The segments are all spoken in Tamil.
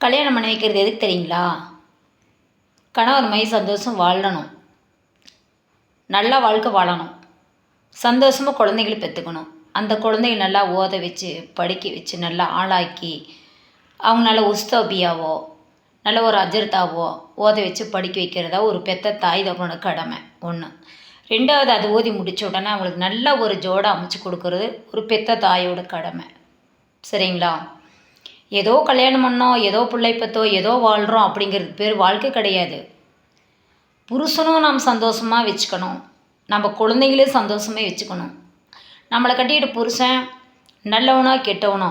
கல்யாணம் பண்ணி வைக்கிறது எதுக்கு தெரியுங்களா? கணவர் மை சந்தோஷம் வாழணும், நல்லா வாழ்க்கை வாழணும், சந்தோஷமாக குழந்தைகளை பெற்றுக்கணும். அந்த குழந்தைகள் நல்லா ஓத வச்சு படிக்க வச்சு நல்லா ஆளாக்கி அவங்க நல்ல உஸ்தாபியாவோ நல்ல ஒரு அஜர்த்தாவோ ஓத வச்சு படிக்க வைக்கிறதா ஒரு பெத்த தாய் தகப்பனோட கடமை ஒன்று. ரெண்டாவது, அது ஓதி முடித்த உடனே அவங்களுக்கு நல்ல ஒரு ஜோடை அமைச்சு கொடுக்கறது ஒரு பெத்த தாயோட கடமை. சரிங்களா? ஏதோ கல்யாணம் பண்ணோம், ஏதோ பிள்ளை பற்றோ, ஏதோ வாழ்கிறோம் அப்படிங்கிறது பேர் வாழ்க்கை கிடையாது. புருஷனும் நாம் சந்தோஷமாக வச்சுக்கணும், நம்ம குழந்தைகளையும் சந்தோஷமாக வச்சுக்கணும். நம்மளை கட்டிக்கிட்டு புருஷன் நல்லவனோ கெட்டவனோ,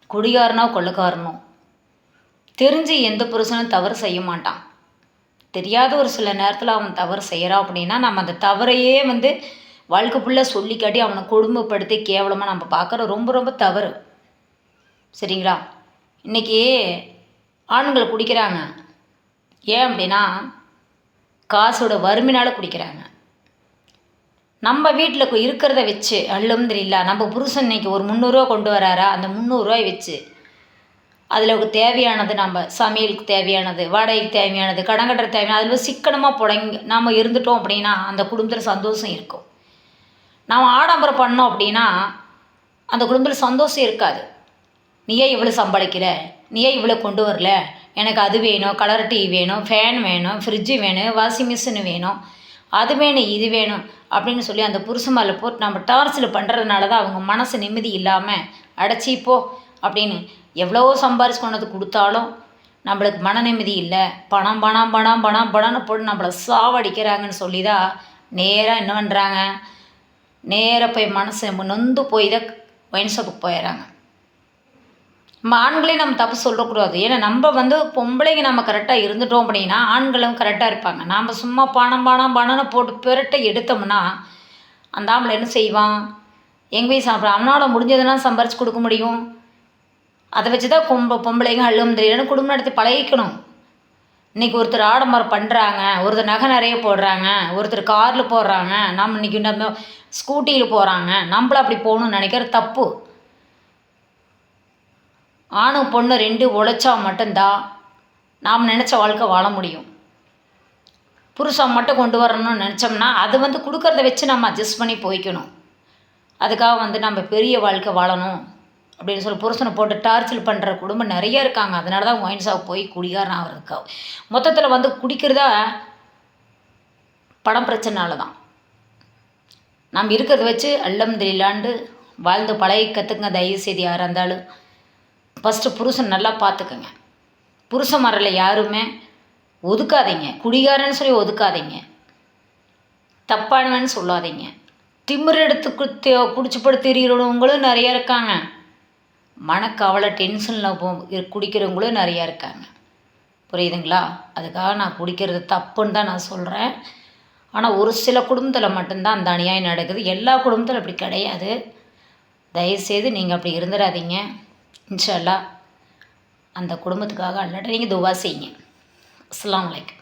குடிகாரனோ கொள்ளைக்காரனோ, தெரிஞ்சு எந்த புருஷனும் தவறு செய்ய மாட்டான். தெரியாத ஒரு சில நேரத்தில் அவன் தவறு செய்கிறான் அப்படின்னா நம்ம அந்த தவறையே வாழ்க்கை ஃபுல்லாக சொல்லி காட்டி அவனை கொடுமைப்படுத்தி கேவலமாக நம்ம பார்க்குற ரொம்ப ரொம்ப தவறு. சரிங்களா? இன்றைக்கி ஆண்களை குடிக்கிறாங்க. ஏன் அப்படின்னா காசோட வறுமையினால் குடிக்கிறாங்க. நம்ம வீட்டில் இருக்கிறத வச்சு அல்ஹம்துலில்லாஹ், நம்ம புருஷன் இன்றைக்கி ஒரு 300 கொண்டு வராரா, அந்த 300 வச்சு அதில் தேவையானது, நம்ம சமையலுக்கு தேவையானது, வாடகைக்கு தேவையானது, கடன் கட்டுற தேவையானது, அதில் சிக்கனமாக புடங்கி நம்ம இருந்துட்டோம் அப்படின்னா அந்த குடும்பத்தில் சந்தோஷம் இருக்கும். நாம் ஆடம்பரம் பண்ணோம் அப்படின்னா அந்த குடும்பத்தில் சந்தோஷம் இருக்காது. நீயே இவ்வளோ சம்பாதிக்கல, நீயே இவ்வளோ கொண்டு வரல, எனக்கு அது வேணும், கலர் டிவி வேணும், ஃபேன் வேணும், ஃப்ரிட்ஜு வேணும், வாஷிங் மிஷின் வேணும், அது வேணும், இது வேணும் அப்படின்னு சொல்லி அந்த புருஷன் மேலே போட்டு நம்ம டார்ச்சல் பண்ணுறதுனால தான் அவங்க மனசு நிம்மதி இல்லாமல் அடைச்சிப்போ அப்படின்னு எவ்வளவோ சம்பாரிச்சு கொண்டது கொடுத்தாலும் நம்மளுக்கு மன நிம்மதி இல்லை. பணம் பணம் பணம் பணம் பணம்னு போட்டு நம்மளை சாவடிக்கிறாங்கன்னு சொல்லி தான் நேராக என்ன பண்ணுறாங்க, நேராக போய் மனசு நொந்து போய் தான் ஒயின் ஷாப்புக்கு போயிடறாங்க. நம்ம ஆண்களையும் நம்ம தப்பு சொல்லக்கூடாது. ஏன்னா நம்ம பொம்பளைங்க நம்ம கரெக்டாக இருந்துட்டோம் அப்படின்னா ஆண்களும் கரெக்டாக இருப்பாங்க. நாம் சும்மா பணம் பணம் பணம்னு போட்டு பெரட்டை எடுத்தோம்னா அந்த ஆம்பளை என்ன செய்வான், எங்கே போய் சாப்பிட்றான், அவனால் முடிஞ்சதுன்னா சம்பாரித்து கொடுக்க முடியும். அதை வச்சு தான் பொம்பளைங்க அல்ஹம்துலில்லாஹ்னு குடும்பம் நடத்தி பழகிக்கணும். இன்றைக்கி ஒருத்தர் ஆடம்பரம் பண்ணுறாங்க, ஒருத்தர் நகை நிறைய போடுறாங்க, ஒருத்தர் காரில் போடுறாங்க, இன்றைக்கி நம்ம ஸ்கூட்டியில் போகிறாங்க, நம்மளும் அப்படி போகணும்னு நினைக்கிற தப்பு. ஆணும் பொண்ணு 2 உழைச்சா மட்டும்தான் நாம் நினச்ச வாழ்க்கை வாழ முடியும். புருஷன் மட்டும் கொண்டு வரணும்னு நினச்சோம்னா அது கொடுக்கறத வச்சு நம்ம அட்ஜஸ்ட் பண்ணி போய்க்கணும். அதுக்காக நம்ம பெரிய வாழ்க்கை வாழணும் அப்படின்னு சொல்லி புருஷனை போட்டு டார்ச்சல் பண்ணுற குடும்பம் நிறைய இருக்காங்க. அதனால தான் ஒயின் ஷாப் போய் குடிகாரன் ஆகிறதுக்கா. மொத்தத்தில் குடிக்கிறதா பணம் பிரச்சனைனால தான். நம்ம இருக்கிறத வச்சு அல்ஹம்துலில்லாஹ்னு வாழ்ந்து பழகி கற்றுக்குங்க. தயவு செய்து யாராக இருந்தாலும் ஃபஸ்ட்டு புருஷன் நல்லா பார்த்துக்குங்க. புருஷன் மரல யாருமே ஒதுக்காதீங்க. குடிகாரன்னு சொல்லி ஒதுக்காதீங்க, தப்பானவன்னு சொல்லாதீங்க. திமிர் எடுத்து குடிச்சு போட்டு திரிகிறவங்களும் நிறையா இருக்காங்க. மனக்கவலை டென்ஷனில் குடிக்கிறவங்களும் நிறையா இருக்காங்க. புரியுதுங்களா? அதுக்காக நான் குடிக்கிறது தப்புன்னு தான் நான் சொல்கிறேன். ஆனால் ஒரு சில குடும்பத்தில் மட்டும்தான் அந்த அநியாயம் நடக்குது. எல்லா குடும்பத்திலும் அப்படி கிடையாது. தயவுசெய்து நீங்கள் அப்படி இருந்துடாதீங்க. இன்ஷா அல்லாஹ் அந்த குடும்பத்துக்காக அல்லாஹ்ட்ட நீங்கள் துவா செய்யுங்க. அஸ்ஸலாமு அலைக்கும்.